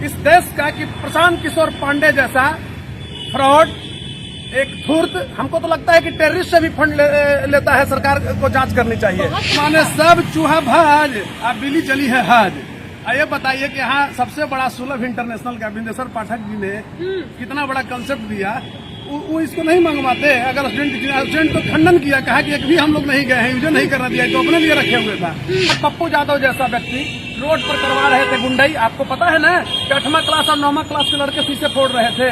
इस देश का कि प्रशांत किशोर पांडे जैसा फ्रॉड, एक धूर्त, हमको तो लगता है कि टेररिस्ट से भी फंड लेता है। सरकार को जांच करनी चाहिए। माने सब चूहा भाज, अब बिली चली है हज। ये बताइए कि यहाँ सबसे बड़ा सुलभ इंटरनेशनल का बिंदेश्वर पाठक जी ने कितना बड़ा कंसेप्ट दिया, वो इसको नहीं मंगवाते। अगर स्टूडेंट को खंडन किया, कहा कि एक भी हम लोग नहीं गए हैं, यूज नहीं करना दिया, तो अपने लिए रखे हुए था। पप्पू यादव जैसा व्यक्ति रोड पर करवा रहे थे गुंडाई। आपको पता है ना कि 8वां क्लास और 9वां क्लास के लड़के शीशे फोड़ रहे थे।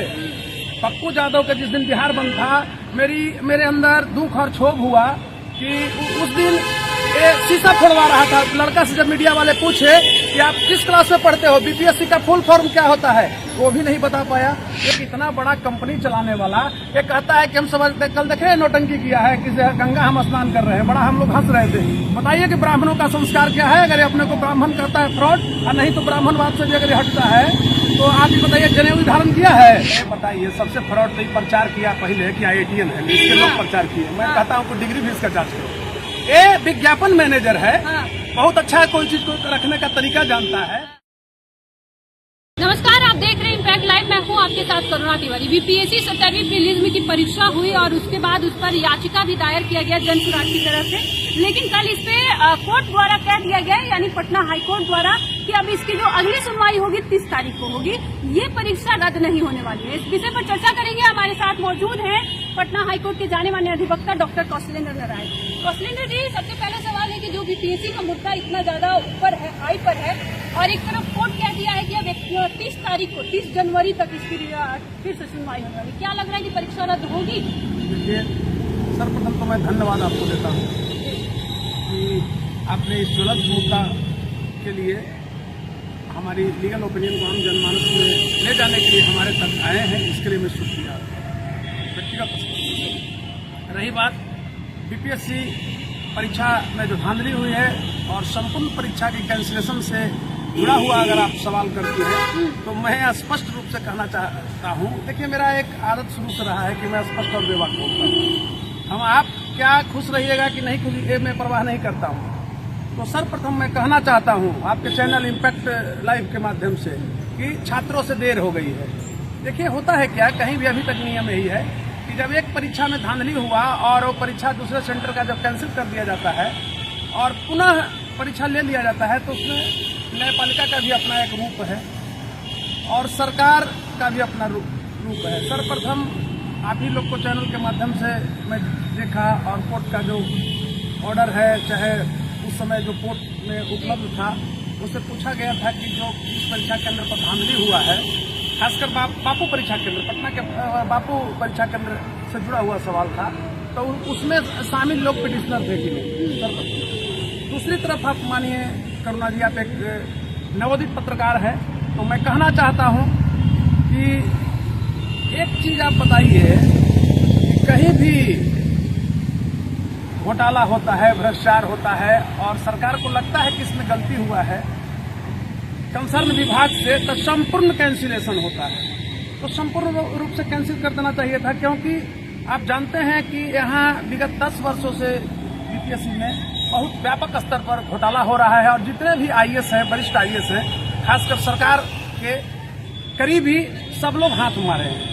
पप्पू यादव का जिस दिन बिहार बंद था, मेरे अंदर दुख और क्षोभ हुआ कि उस दिन शीशा फोड़वा रहा था। लड़का से जब मीडिया वाले पूछे कि आप किस क्लास में पढ़ते हो, बीपीएससी का फुल फॉर्म क्या होता है, वो भी नहीं बता पाया। एक इतना बड़ा कंपनी चलाने वाला ये कहता है कि हम समझते, कल देखे नौटंकी किया है कि गंगा हम स्नान कर रहे हैं, बड़ा हम लोग हंस रहे थे। बताइए कि ब्राह्मणों का संस्कार क्या है। अगर अपने को ब्राह्मण कहता है फ्रॉड, और नहीं तो ब्राह्मणवाद से भी अगर हटता है, तो आप ही बताइए जनेऊ धारण किया है। बताइए सबसे फ्रॉड तो प्रचार किया पहले कि IITN है, इसके लोग प्रचार किए। मैं कहता हूँ कि डिग्री भी इसका जांच करो। ये विज्ञापन मैनेजर है, बहुत अच्छा कोई चीज को रखने का तरीका जानता है। नमस्कार, आप देख रहे हैं इम्पैक्ट लाइव। मैं हूं आपके साथ करुणा तिवारी। बीपीएससी 17वीं प्रीलिम्स की परीक्षा हुई और उसके बाद उस पर याचिका भी दायर किया गया जन सुराज की तरफ से, लेकिन कल इस पे कोर्ट द्वारा कह दिया गया, यानी पटना हाईकोर्ट द्वारा, कि अब इसकी जो अगली सुनवाई होगी 30 तारीख को होगी। ये परीक्षा रद्द नहीं होने वाली है। इस विषय पर चर्चा करेंगे। हमारे साथ मौजूद हैं पटना हाईकोर्ट के जाने माने अधिवक्ता डॉक्टर कौशलेंद्र नारायण। कौशलेंद्र जी, सबसे पहला सवाल है कि जो बीपीएससी का मुद्दा इतना ज्यादा ऊपर है, हाई पर है, और एक तरफ कोर्ट कह दिया है कि अब 30 तारीख को, 30 जनवरी तक इसकी फिर से सुनवाई होने वाली, क्या लग रहा है कि परीक्षा रद्द होगी? देखिए, सर्वप्रथम तो मैं धन्यवाद आपको देता हूँ कि आपने इस ज्वलंत मुद्दा के लिए हमारी लीगल ओपिनियन को हम जनमानस में ले जाने के लिए हमारे तक आए हैं। इसके लिए मैं शुक्रिया व्यक्तिगत। रही बात बीपीएससी परीक्षा में जो धांधली हुई है और संपूर्ण परीक्षा की कैंसिलेशन से जुड़ा हुआ अगर आप सवाल करती हैं, तो मैं स्पष्ट रूप से कहना चाहता हूँ। देखिए, मेरा एक आदत शुरू से रहा है कि मैं स्पष्ट और बेबाक बोलता हूँ। हम आप क्या खुश रहिएगा कि नहीं खुश, ये मैं परवाह नहीं करता हूँ। तो सर्वप्रथम मैं कहना चाहता हूँ आपके चैनल इम्पैक्ट लाइव के माध्यम से कि छात्रों से देर हो गई है। देखिए, होता है क्या, कहीं भी अभी तक नियम यही है कि जब एक परीक्षा में धांधली हुआ और वो परीक्षा दूसरे सेंटर का जब कैंसिल कर दिया जाता है और पुनः परीक्षा ले लिया जाता है, तो उसमें न्यायपालिका का भी अपना एक रूप है और सरकार का भी अपना रूप है। सर्वप्रथम आप ही लोग को चैनल के माध्यम से मैं देखा, और कोर्ट का जो ऑर्डर है, चाहे उस समय जो कोर्ट में उपलब्ध था, उससे पूछा गया था कि जो इस परीक्षा केंद्र पर धांधली हुआ है, खासकर बापू परीक्षा केंद्र, पटना के बापू परीक्षा केंद्र से जुड़ा हुआ सवाल था, तो उसमें शामिल लोग पिटिशनर थे कि नहीं। दूसरी तरफ आप मानिए करुणा जी, आप एक नवोदित पत्रकार हैं, तो मैं कहना चाहता हूं कि एक चीज आप बताइए कि कहीं भी घोटाला होता है, भ्रष्टाचार होता है और सरकार को लगता है कि इसमें गलती हुआ है, कंसर्न विभाग से तो संपूर्ण कैंसिलेशन होता है। तो संपूर्ण रूप से कैंसिल कर देना चाहिए था, क्योंकि आप जानते हैं कि यहाँ विगत 10 वर्षों से बीपीएससी में बहुत व्यापक स्तर पर घोटाला हो रहा है और जितने भी आईएएस हैं, वरिष्ठ आईएएस हैं, खासकर सरकार के करीबी, सब लोग हाथ मारे हैं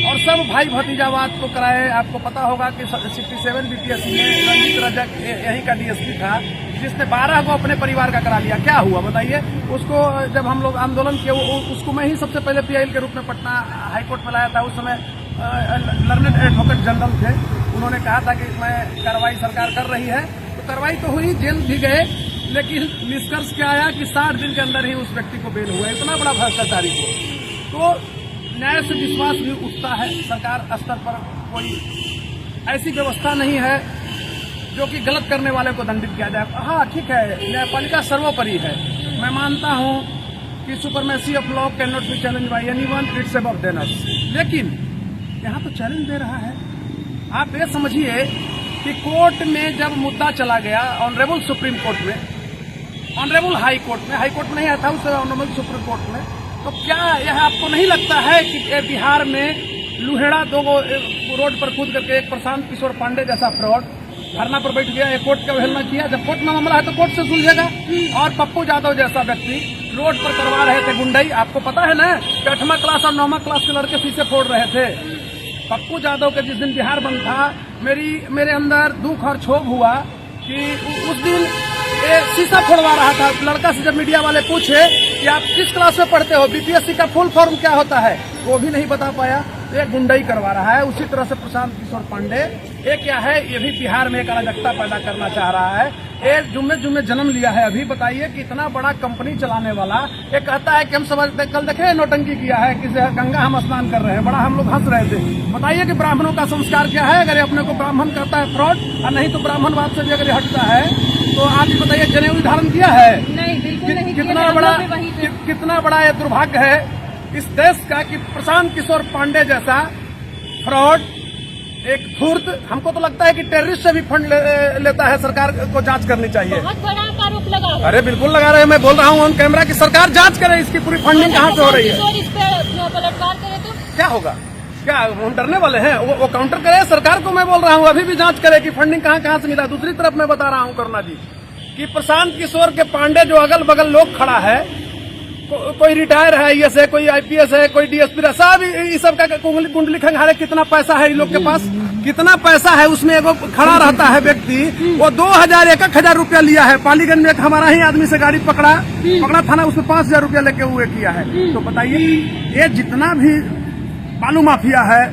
और सब भाई भतीजावाद को कराए। आपको पता होगा कि 67 बीपीएससी में रंजीत रजक यहीं का डीएसपी था, जिसने 12 को अपने परिवार का करा लिया। क्या हुआ बताइए? उसको जब हम लोग आंदोलन किए, उसको मैं ही सबसे पहले पीआईएल के रूप में पटना हाईकोर्ट में लाया था। उस समय लर्नेड एडवोकेट जनरल थे, उन्होंने कहा था कि मैं कार्रवाई सरकार कर रही है, तो कार्रवाई तो हुई, जेल भी गए, लेकिन निष्कर्ष क्या आया कि 60 दिन के अंदर ही उस व्यक्ति को बेल हुआ। इतना बड़ा भ्रष्टाचारी को तो न्याय से विश्वास भी उठता है। सरकार स्तर पर कोई ऐसी व्यवस्था नहीं है जो कि गलत करने वाले को दंडित किया जाए। हाँ, ठीक है, न्यायपालिका सर्वोपरि है। मैं मानता हूँ कि supremacy of law can not be challenge by anyone, it's above than us. लेकिन यहाँ तो चैलेंज दे रहा है। आप ये समझिए कि कोर्ट में जब मुद्दा चला गया, ऑनरेबल सुप्रीम कोर्ट में, ऑनरेबल हाई कोर्ट में नहीं आया था, उस ऑनरेबल सुप्रीम कोर्ट में, तो क्या यह आपको नहीं लगता है कि बिहार में लुहेड़ा 2 रोड पर कूद करके एक प्रशांत किशोर पांडे जैसा फ्रॉड धरना पर बैठ गया, एक कोर्ट का अवहेलना किया? जब कोर्ट में मामला है तो कोर्ट से सुलझेगा। और पप्पू यादव जैसा व्यक्ति रोड पर करवा रहे थे गुंडई। आपको पता है ना कि 8वां क्लास और 9वां क्लास के लड़के फीसे फोड़ रहे थे। पप्पू यादव के जिस दिन बिहार बंद था, मेरे अंदर दुख और क्षोभ हुआ कि उस दिन शीशा फोड़वा रहा था। लड़का से जब मीडिया वाले पूछे कि आप किस क्लास में पढ़ते हो, बीपीएससी का फुल फॉर्म क्या होता है, वो भी नहीं बता पाया। ये गुंडई करवा रहा है। उसी तरह से प्रशांत किशोर पांडे ये क्या है, ये भी बिहार में एक अराजकता पैदा करना चाह रहा है। ये जुम्मे जन्म लिया है। अभी बताइए कि इतना बड़ा कंपनी चलाने वाला ये कहता है कि हम समझते, कल देखे नौटंकी किया है कि गंगा हम स्नान कर रहे हैं, बड़ा हम लोग हंस रहे थे। बताइए कि ब्राह्मणों का संस्कार क्या है अगर ये अपने को ब्राह्मण कहता है फ्रॉड, और नहीं तो ब्राह्मणवाद से भी अगर ये हटता है तो आप ही बताइए जनेऊ धारण किया है? नहीं, बिल्कुल नहीं। कितना बड़ा ये दुर्भाग्य है इस देश का कि प्रशांत किशोर पांडे जैसा फ्रॉड, एक धूर्त, हमको तो लगता है कि टेररिस्ट से भी फंड लेता है। सरकार को जांच करनी चाहिए। बहुत बड़ा आरोप लगा। अरे बिल्कुल लगा रहे हैं। मैं बोल रहा हूँ ऑन कैमरा की सरकार जांच करे इसकी पूरी फंडिंग कहाँ से हो रही है। इस पे पलटवार करे तो क्या होगा? क्या हम डरने वाले हैं? वो काउंटर करे सरकार को। मैं बोल रहा हूँ अभी भी जांच करे कि फंडिंग कहाँ से मिला। दूसरी तरफ मैं बता रहा हूँ करुणा जी कि प्रशांत किशोर के पांडे जो अगल बगल लोग खड़ा है, कोई रिटायर है ये से, कोई आईपीएस है, कोई डीएसपी है, सब इस सब का कुंडली खंगारे कितना पैसा है इन लोग के पास, कितना पैसा है। उसमें एगो खड़ा रहता है व्यक्ति, वो 2000-1000 रुपया लिया है। पालीगंज में एक हमारा ही आदमी से गाड़ी पकड़ा थाना, उसमें 5000 रुपया लेके हुए किया है। तो बताइए ये जितना भी बालू माफिया है,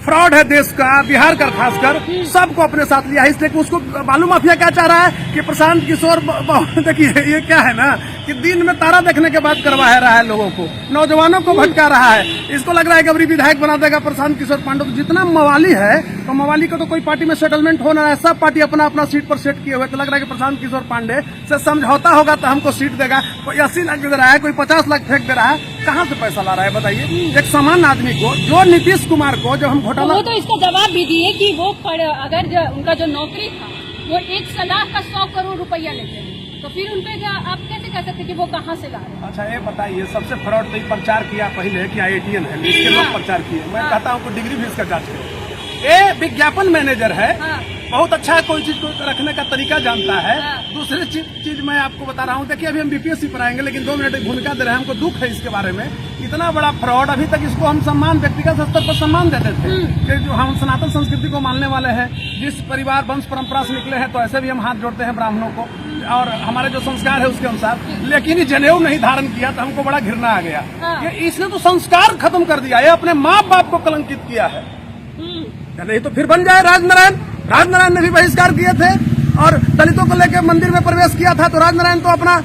फ्रॉड है देश का, बिहार का खासकर, सबको अपने साथ लिया है। इसलिए कि उसको बालू माफिया क्या चाह रहा है कि प्रशांत किशोर, देखिए ये क्या है ना कि दिन में तारा देखने के बाद करवा रहा है लोगों को, नौजवानों को भटका रहा है। इसको लग रहा है कि अभी विधायक बना देगा प्रशांत किशोर पांडे। तो जितना मवाली है, तो मवाली को तो कोई पार्टी में सेटलमेंट होना है, सब पार्टी अपना अपना सीट पर सेट किए हुए। तो लग रहा है कि प्रशांत किशोर पांडे से समझौता होगा तो हमको सीट देगा। कोई 80 लाख दे रहा है, कोई 50 लाख फेंक दे रहा है। कहाँ से पैसा ला रहा है बताइए? एक सामान्य आदमी को, जो नीतीश कुमार को जब हम घोटाला, वो तो इसका जवाब भी दिए कि वो अगर उनका जो नौकरी था वो 1 सलाह का 100 करोड़ रुपया लेते हैं, तो फिर उनपे आप कैसे कह सकते कि वो कहाँ से ला रहे हैं? अच्छा ये बताइए, सबसे फ्रॉड तो प्रचार किया पहले कि IITN है, इसके लोग प्रचार किए। मैं कहता हूँ कि डिग्री भी इसका जांच करें। ये विज्ञापन मैनेजर है, बहुत अच्छा कोई चीज को रखने का तरीका जानता है। दूसरी चीज मैं आपको बता रहा हूँ, देखिए अभी हम बीपीएससी पर आएंगे, लेकिन 2 मिनट भूमिका दे रहे हैं। हमको दुख है इसके बारे में, इतना बड़ा फ्रॉड। अभी तक इसको हम सम्मान, व्यक्तिगत स्तर पर सम्मान देते थे कि जो हम सनातन संस्कृति को मानने वाले हैं, जिस परिवार वंश परंपरा से निकले हैं, तो ऐसे भी हम हाथ जोड़ते हैं ब्राह्मणों को और हमारे जो संस्कार है उसके अनुसार। लेकिन ये जनेऊ नहीं धारण किया तो हमको बड़ा घृणा आ गया। इसने तो संस्कार खत्म कर दिया, ये अपने माँ बाप को कलंकित किया है। नहीं तो फिर बन जाए राजनारायण ने भी बहिष्कार किए थे और दलितों को लेकर मंदिर में प्रवेश किया था। तो राजनारायण तो अपना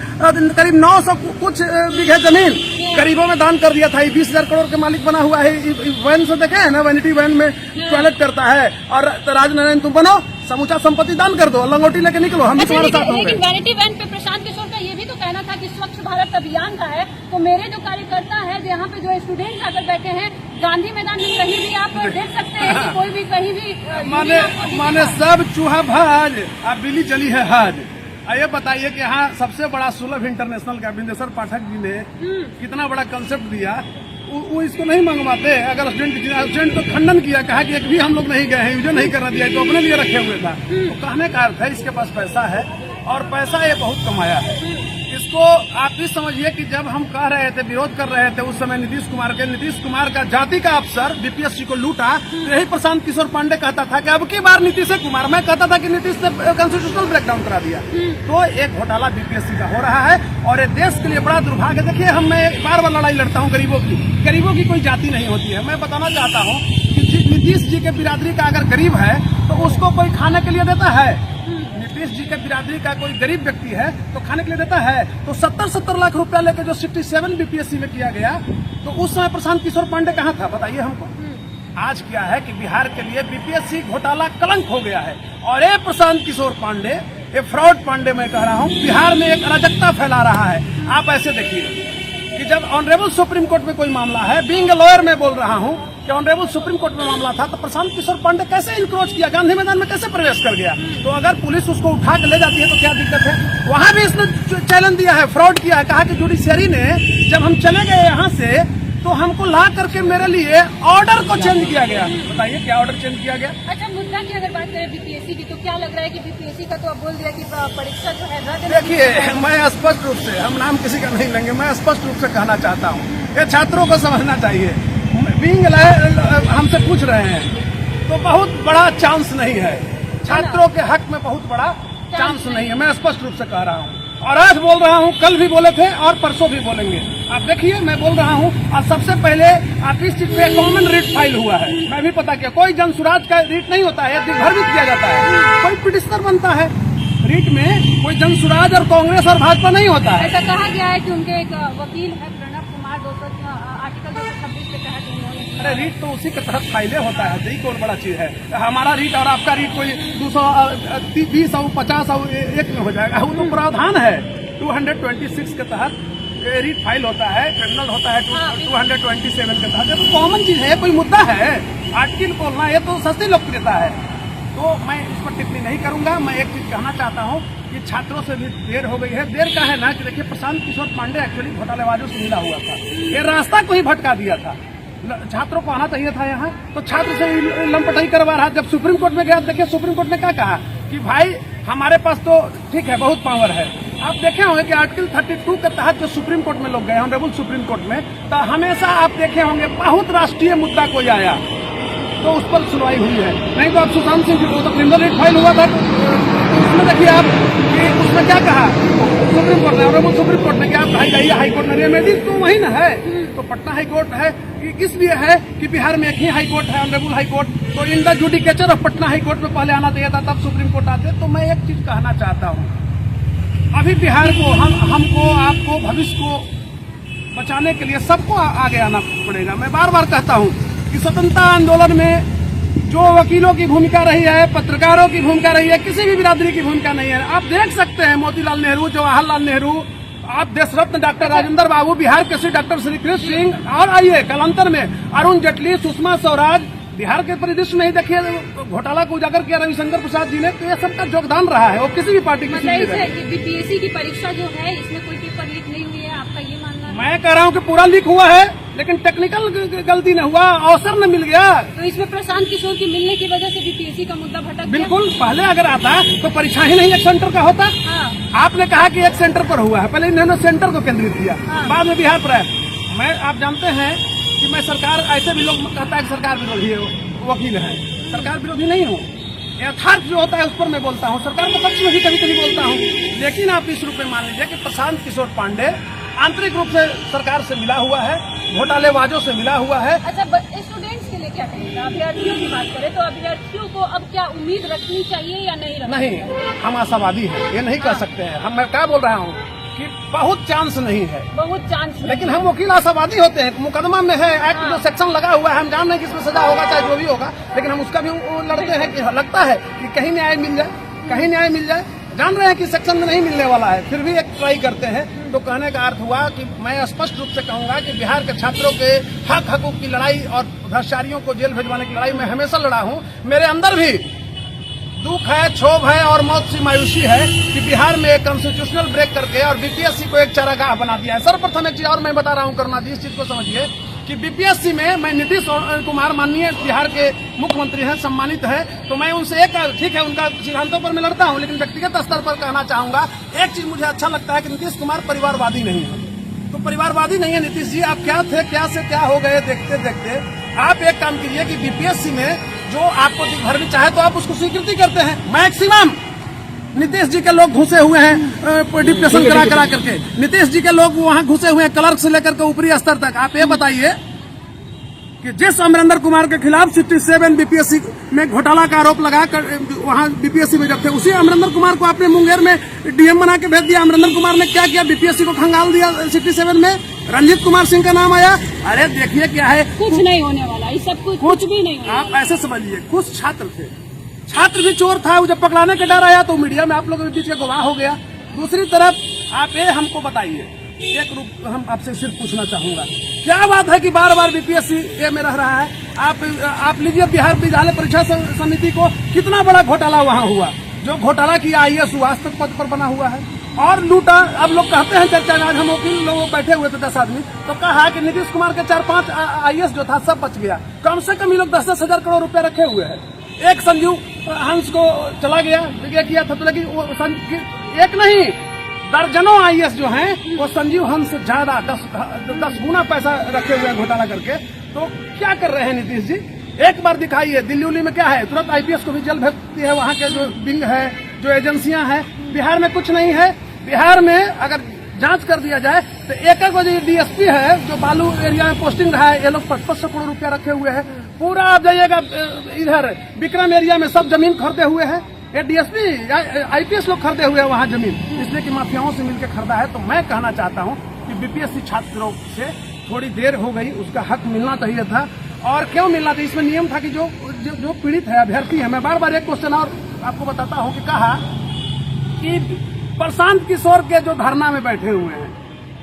करीब 900 कुछ बीघे जमीन गरीबों में दान कर दिया था। 20,000 करोड़ के मालिक बना हुआ है। वैन से देखे है ना, वैनिटी वैन में टॉयलेट करता है। और राजनारायण तुम बनो, समूचा संपत्ति दान कर दो, लंगोटी लेके निकलो, हम तुम्हारे साथ होंगे। लेकिन वैनिटी वैन पे प्रशांत किशोर का ये भी तो कहना था कि स्वच्छ भारत अभियान का है, तो मेरे जो कार्यकर्ता है, यहाँ पे जो स्टूडेंट्स आकर बैठे हैं, गांधी मैदान में कहीं भी आप देख सकते हैं कि कोई भी कहीं भी माने सब चूहा भाज, अब बिल्ली चली है हाज। ये बताइए कि यहाँ सबसे बड़ा सुलभ इंटरनेशनल का बिंदेश्वर पाठक जी ने कितना बड़ा कंसेप्ट दिया, वो इसको नहीं मंगवाते। अगर स्टूडेंट तो खंडन किया, कहा कि एक भी हम लोग नहीं गए हैं, यूज नहीं करना दिया, तो अपने लिए रखे हुए था। तो कहने का अर्थ है इसके पास पैसा है और पैसा ये बहुत कमाया है। इसको आप भी समझिए कि जब हम कह रहे थे, विरोध कर रहे थे उस समय नीतीश कुमार का जाति का अफसर बीपीएससी को लूटा, तो यही प्रशांत किशोर पांडे कहता था कि अब की बार नीतीश कुमार, मैं कहता था कि नीतीश ने कॉन्स्टिट्यूशनल ब्रेकडाउन करा दिया। तो एक घोटाला बीपीएससी का हो रहा है और ये देश के लिए बड़ा दुर्भाग्य। देखिए मैं बार लड़ाई लड़ता हूँ गरीबों की कोई जाति नहीं होती है। मैं बताना चाहता हूँ कि नीतीश जी के बिरादरी का अगर गरीब है तो उसको कोई खाने के लिए देता है? नीतीश जी के बिरादरी का कोई गरीब व्यक्ति है तो खाने के लिए देता है? तो 70 लाख रुपया लेकर जो 67 बीपीएससी में किया गया, तो उस समय प्रशांत किशोर पांडे कहाँ था बताइए हमको। आज क्या है कि बिहार के लिए बीपीएससी घोटाला कलंक हो गया है। और ये प्रशांत किशोर पांडे, ये फ्रॉड पांडे, मैं कह रहा हूँ, बिहार में एक अराजकता फैला रहा है। आप ऐसे देखिए कि जब ऑनरेबल सुप्रीम कोर्ट में कोई मामला है, बीइंग अ लॉयर मैं बोल रहा हूँ कि ऑनरेबल सुप्रीम कोर्ट में मामला था, तो प्रशांत किशोर पांडे कैसे इंक्रोच किया, गांधी मैदान में कैसे प्रवेश कर गया? तो अगर पुलिस उसको उठा के ले जाती है तो क्या दिक्कत है? वहां भी इसने चैलेंज दिया है, फ्रॉड किया है, कहा कि जुडिशियरी ने जब हम चले गए यहाँ से तो हमको ला करके मेरे लिए ऑर्डर को चेंज किया गया। बताइए क्या ऑर्डर चेंज किया गया? अच्छा, मुद्दा की अगर अगर बात करें बीपीएससी की, तो क्या लग रहा है कि बीपीएससी का तो अब बोल दिया कि परीक्षा जो है रद्द। देखिए, मैं स्पष्ट रूप से, हम नाम किसी का नहीं लेंगे, मैं स्पष्ट रूप से कहना चाहता हूँ, ये छात्रों को समझना चाहिए। बीइंग हमसे पूछ रहे हैं तो बहुत बड़ा चांस नहीं है, छात्रों के हक में बहुत बड़ा चांस नहीं है, मैं स्पष्ट रूप से कह रहा हूँ। और आज बोल रहा हूँ, कल भी बोले थे और परसों भी बोलेंगे। आप देखिए, मैं बोल रहा हूँ। और सबसे पहले आप इस चीज पे कॉमन रीट फाइल हुआ है, मैं भी पता किया। कोई जनसुराज का रीट नहीं होता है, दिन भर भी किया जाता है, कोई पिटिशनर बनता है। रीट में कोई जनसुराज और कांग्रेस और भाजपा नहीं होता है। ऐसा कहा गया है कि उनके एक वकील है प्रणब कुमार, आर्टिकल 226 के तहत उन्होंने। अरे रीट तो उसी के तहत फाइलें होता है, यही कौन बड़ा चीज है। हमारा रीट और आपका रीट कोई 220 और 50 और एक में हो जाएगा, वो तो प्रावधान है। 226 के तहत रीट फाइल होता है, क्रिमिनल होता है 227 के तहत। ये तो कॉमन चीज है, कोई मुद्दा है आर्टिकल बोलना, ये तो सस्ती लोकप्रियता है। तो मैं इस पर टिप्पणी नहीं करूंगा। मैं एक चीज कहना चाहता हूँ कि छात्रों से भी देर हो गई है। देर का है ना कि देखिए, प्रशांत किशोर पांडे एक्चुअली घोटालेबाजों से मिला हुआ था, ये रास्ता को ही भटका दिया था। छात्रों को आना चाहिए था यहाँ, तो छात्र से लंपटाई करवा रहा। जब सुप्रीम कोर्ट में गया, देखिए सुप्रीम कोर्ट ने क्या कहा कि भाई हमारे पास तो ठीक है, बहुत पावर है। आप देखे होंगे कि आर्टिकल 32 के तहत जो सुप्रीम कोर्ट में लोग गए, ऑनरेबल सुप्रीम कोर्ट में, तो हमेशा आप देखे होंगे बहुत राष्ट्रीय मुद्दा कोई आया तो उस पर सुनवाई हुई है। नहीं तो आप सुशांत सिंह को तो क्रिमिनल रीट फाइल हुआ था, तो उसमें देखिए आप कि उसमें क्या कहा सुप्रीम कोर्ट ने, ऑनरेबल सुप्रीम कोर्ट ने, क्या भाई हाई कोर्ट में रेमेडीज तो वही ना है। तो पटना हाई कोर्ट है, इसलिए है कि बिहार में एक ही हाई कोर्ट है, ऑनरेबल हाई कोर्ट। तो in the judicature of Patna high court में पहले आना चाहिए था, तब सुप्रीम कोर्ट आते। तो मैं एक चीज कहना चाहता हूँ, अभी बिहार को, हमको, आपको, भविष्य को बचाने के लिए सबको आगे आना पड़ेगा। मैं बार बार कहता हूँ कि स्वतंत्रता आंदोलन में जो वकीलों की भूमिका रही है, पत्रकारों की भूमिका रही है, किसी भी बिरादरी की भूमिका नहीं है। आप देख सकते हैं मोतीलाल नेहरू, जवाहरलाल नेहरू, आप देश रत्न डॉक्टर राजेंद्र बाबू, बिहार के श्री डॉक्टर श्री कृष्ण सिंह, और आइए कालांतर में अरुण जेटली, सुषमा स्वराज, बिहार के परिदृश्य में ही देखिए घोटाला को उजागर किया रविशंकर प्रसाद जी ने। तो ये सबका योगदान रहा है, वो किसी भी पार्टी की। बीपीएससी की परीक्षा जो है, इसमें कोई पेपर लीक नहीं हुई है, आपका ये मानना है? मैं कह रहा हूँ कि पूरा लीक हुआ है, लेकिन टेक्निकल गलती न हुआ, अवसर न मिल गया। तो इसमें प्रशांत किशोर की मिलने की वजह से बीपीएससी का मुद्दा भटक गया। बिल्कुल, पहले अगर आता तो परीक्षा ही नहीं एक सेंटर का होता। हाँ। आपने कहा कि एक सेंटर पर हुआ है, पहले इन्होंने सेंटर को केंद्रित किया। हाँ। बाद में बिहार पर आया। मैं, आप जानते हैं कि मैं सरकार, ऐसे भी लोग कहता है कि सरकार विरोधी वकील है, सरकार विरोधी नहीं हूँ। यथार्थ जो होता है उस पर मैं बोलता हूँ, सरकार के पक्ष में भी कभी कभी बोलता हूँ। लेकिन आप इस रूप में मान लीजिए कि प्रशांत किशोर पांडे आंतरिक रूप से सरकार से मिला हुआ है, घोटालेबाजों से मिला हुआ है। अच्छा, स्टूडेंट्स के लिए क्या कहेगा? अभ्यर्थियों की बात करें तो अभ्यर्थियों को अब क्या उम्मीद रखनी चाहिए या नहीं रखनी? नहीं, हम आशावादी हैं, ये नहीं कह सकते हैं। मैं क्या बोल रहा हूँ कि बहुत चांस नहीं है, बहुत चांस, लेकिन हम वकील आशावादी होते हैं। मुकदमा में है, एक्ट जो सेक्शन लगा हुआ है, हम जान रहे हैं कि इसमें सजा होगा, चाहे जो भी होगा, लेकिन हम उसका भी लड़ते हैं कि लगता है कि कहीं न्याय मिल जाए, कहीं न्याय मिल जाए। जान रहे हैं कि सेक्शन में नहीं मिलने वाला है, फिर भी एक ट्राई करते हैं। तो कहने का अर्थ हुआ कि मैं स्पष्ट रूप से कहूंगा कि बिहार के छात्रों के हकूक की लड़ाई और भ्रष्टाचारियों को जेल भिजवाने की लड़ाई में हमेशा लड़ा हूं। मेरे अंदर भी दुख है, क्षोभ है और मौत सी मायूसी है कि बिहार में एक कॉन्स्टिट्यूशनल ब्रेक करके और बीपीएससी को एक चारागाह बना दिया है। सर्वप्रथम एक चीज और मैं बता रहा हूं करुणा जी, इस चीज को समझिए कि बीपीएससी में मैं नीतीश कुमार माननीय बिहार के मुख्यमंत्री हैं, सम्मानित है, तो मैं उनसे एक, ठीक है उनका सिद्धांतों पर मैं लड़ता हूं, लेकिन व्यक्तिगत स्तर पर कहना चाहूंगा एक चीज मुझे अच्छा लगता है कि नीतीश कुमार परिवारवादी नहीं है। तो परिवारवादी नहीं है नीतीश जी, आप क्या थे, क्या से क्या हो गए देखते देखते। आप एक काम कीजिए कि बीपीएससी में जो आपको घर में चाहे तो आप उसको स्वीकृति करते हैं। मैक्सिमम नीतीश जी के लोग घुसे हुए हैं डिप्रेशन करा करके, नीतीश जी के लोग वहां घुसे हुए हैं क्लर्क से लेकर के ऊपरी स्तर तक। आप ये बताइए कि जिस अमरिंदर कुमार के खिलाफ 67 बीपीएससी में घोटाला का आरोप लगा कर वहां बीपीएससी में जब थे, उसी अमरिंदर कुमार को आपने मुंगेर में डीएम बना के भेज दिया। अमरिंदर कुमार ने क्या किया? बीपीएससी को खंगाल दिया। 67 में रंजीत कुमार सिंह का नाम आया। अरे देखिए क्या है, कुछ नहीं होने वाला, ये सब कुछ भी नहीं होने आप ऐसे समझिए। कुछ छात्र थे, छात्र भी चोर था, जब पकड़ाने का डर आया तो मीडिया में आप लोगों के बीच गवाह हो गया। दूसरी तरफ आप ये हमको बताइए, एक रूप हम आपसे सिर्फ पूछना चाहूंगा, क्या बात है कि बार बार बीपीएससी ये में रह रहा है? आप लीजिए बिहार विद्यालय परीक्षा समिति को, कितना बड़ा घोटाला वहां हुआ, जो घोटाला किया आईएएस वास्तव पद पर बना हुआ है और लूटा। अब लोग कहते हैं चर्चा में, आज हम वकील लोग बैठे हुए थे 10 आदमी, तो कहा कि नीतीश कुमार के 4-5 आईएएस जो था सब बच गया। कम से कम ये लोग 10-10 हजार करोड़ रुपया रखे हुए हैं। एक संजीव हंस को चला गया, ये किया था, तो लेकिन वो एक नहीं दर्जनों आईएएस जो हैं वो संजीव हंस से ज्यादा 10 गुना पैसा रखे हुए हैं घोटाला करके। तो क्या कर रहे हैं नीतीश जी? एक बार दिखाइए, दिल्ली उल्ली में क्या है, तुरंत आईपीएस को भी जेल भेजती है, वहाँ के जो विंग है, जो एजेंसियां हैं। बिहार में कुछ नहीं है। बिहार में अगर जांच कर दिया जाए तो एक जो डीएसपी है जो बालू एरिया में पोस्टिंग रहा है, ये लोग 55 करोड़ रुपया रखे हुए हैं। पूरा आप जाइएगा इधर विक्रम एरिया में सब जमीन खरीदे हुए हैं, ये डीएसपी आईपीएस लोग खरीदे हुए हैं वहाँ जमीन, इसलिए कि माफियाओं से मिलकर खरीदा है। तो मैं कहना चाहता हूँ कि बीपीएससी छात्रों से थोड़ी देर हो गई, उसका हक मिलना चाहिए था। और क्यों मिलना था? इसमें नियम था कि जो पीड़ित है, अभ्यर्थी है, मैं बार बार एक क्वेश्चन और आपको बताता हूँ कि कहा कि प्रशांत किशोर के जो धरना में बैठे हुए हैं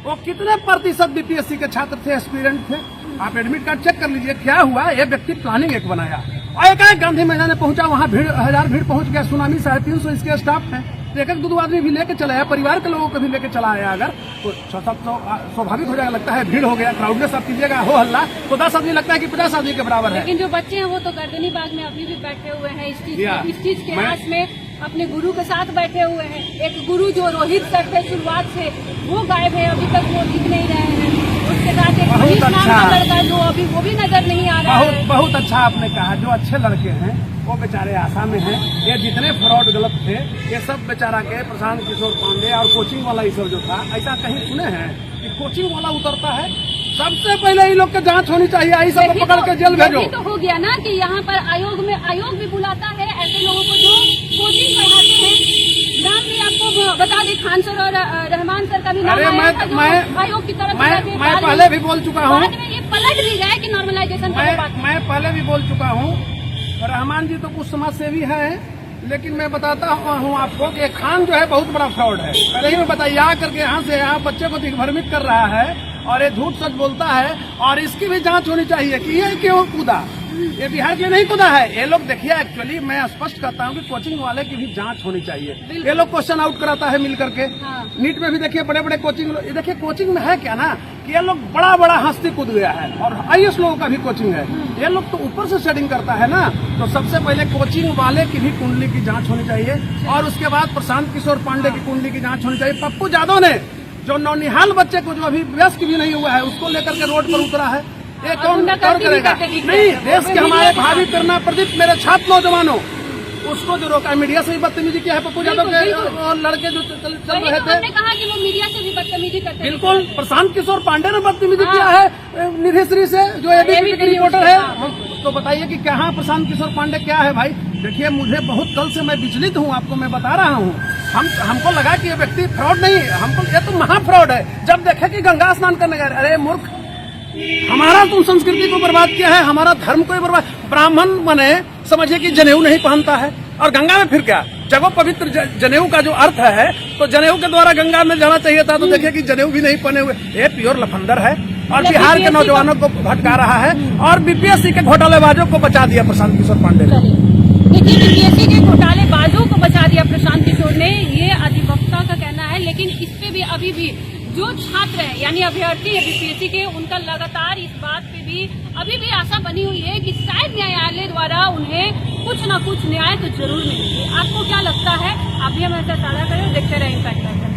वो कितने प्रतिशत बीपीएससी के छात्र थे, एस्पिरेंट थे? आप एडमिट कार्ड चेक कर लीजिए। क्या हुआ, ये व्यक्ति प्लानिंग एक बनाया और एक गांधी मैदान में पहुंचा, वहां भीड़ पहुंच गया, सुनामी 350 इसके स्टाफ है, एक दो आदमी भी लेके चला है, परिवार के लोगों को भी लेके चला आया अगर तो 600 स्वाभाविक हो जाएगा। लगता है भीड़ हो गया, क्राउडनेस आप कीजिएगा, हो हल्ला तो 10 आदमी लगता है कि 50 आदमी के बराबर है। लेकिन जो बच्चे हैं वो तो गर्दनी बाग में अभी भी बैठे हुए हैं, इस चीज के आस में अपने गुरु के साथ बैठे हुए हैं। एक गुरु जो रोहित सर थे शुरुआत से, वो गायब है, अभी तक वो दिख नहीं रहे हैं। उसके साथ एक मनीष नाम का लड़का जो अभी वो भी नजर नहीं आ रहा है। बहुत अच्छा आपने कहा, जो अच्छे लड़के हैं वो बेचारे आशा में हैं। ये जितने फ्रॉड गलत थे ये सब बेचारा के प्रशांत किशोर पांडे और कोचिंग वाला ये सब जो था, ऐसा कहीं सुने हैं कि कोचिंग वाला उतरता है? सबसे पहले इन लोग की जांच होनी चाहिए, आई सब पकड़ के जेल भेजो। तो हो गया ना कि यहाँ पर आयोग भी बुलाता है ऐसे लोगों को जो कोचिंग पढ़ाते हैं। नाम भी आपको बता दें, खान सर और रहमान सर का भी नाम आयोग की तरफ मैं पहले भी बोल चुका हूँ, ये पलट भी गया कि नॉर्मलाइजेशन। मैं पहले भी बोल चुका हूँ, रहमान जी तो कुछ समाज सेवी है, लेकिन मैं बताता हूँ आपको कि खान जो है बहुत बड़ा फ्रॉड है। पहले ही मैं बताइए, आ करके यहाँ से यहाँ बच्चे को दिग्भ्रमित कर रहा है और ये झूठ सच बोलता है, और इसकी भी जांच होनी चाहिए कि ये क्यों कूदा। ये बिहार के लिए नहीं कूदा है। ये लोग देखिए, एक्चुअली मैं स्पष्ट करता हूँ कि कोचिंग वाले की भी जांच होनी चाहिए। ये लोग क्वेश्चन आउट कराता है मिल करके। नीट में भी देखिए बड़े बड़े कोचिंग, देखिए कोचिंग में है क्या ना कि ये लोग बड़ा हस्ती कूद गया है, और आईएएस लोगों का भी कोचिंग है। ये लोग तो ऊपर से सेटिंग करता है ना। तो सबसे पहले कोचिंग वाले की भी कुंडली की जांच होनी चाहिए, और उसके बाद प्रशांत किशोर पांडे की कुंडली की जांच होनी चाहिए। पप्पू यादव ने जो नौनिहाल बच्चे को, जो अभी वयस्क भी नहीं हुआ है, उसको लेकर के रोड पर उतरा है, ये कौन करेगा? नहीं, देश के हमारे भावी करना प्रदीप, मेरे छात्र नौजवानों, उसको जो रोका, मीडिया से भी बदतमीजी किया है पप्पू यादव के और लड़के जो चल रहे थे। हमने कहा कि वो मीडिया से भी बदतमीजी करते हैं। बिल्कुल, प्रशांत किशोर पांडे ने बदतमीजी किया है निधिश्री से, जो एबीपी के रिपोर्टर है। तो बताइए कि क्या प्रशांत किशोर पांडे क्या है भाई? देखिए, मुझे बहुत कल से मैं विचलित हूँ, आपको मैं बता रहा हूँ। हमको लगा कि ये व्यक्ति फ्रॉड नहीं है, हमको ये तो महा फ्रॉड है। जब देखे कि गंगा स्नान करने गए, अरे मूर्ख, हमारा तुम संस्कृति को बर्बाद किया है, हमारा धर्म को बर्बाद। ब्राह्मण बने, समझिए कि जनेऊ नहीं पहनता है, और गंगा में फिर क्या? जब वो पवित्र जनेऊ का जो अर्थ है, तो जनेऊ के द्वारा गंगा में जाना चाहिए था, तो देखिए कि जनेऊ भी नहीं पहने हुए। ये प्योर लफंदर है, और बिहार के नौजवानों को भटका रहा है, और बीपीएससी के घोटालेबाजों को बचा दिया प्रशांत किशोर पांडे ने। देखिए, बीपीएससी के घोटालेबाजों को बचा दिया प्रशांत किशोर ने, ये अधिवक्ता का कहना है। लेकिन इस पे भी अभी भी जो छात्र है, यानी अभ्यर्थी है बीपीएससी के, उनका लगातार इस बात पे भी अभी भी आशा बनी हुई है कि शायद न्यायालय द्वारा उन्हें कुछ न कुछ न्याय तो जरूर मिलेगी। आपको क्या लगता है? आप भी हमारे साथ साझा करें, देखते रहें इम्पैक्ट।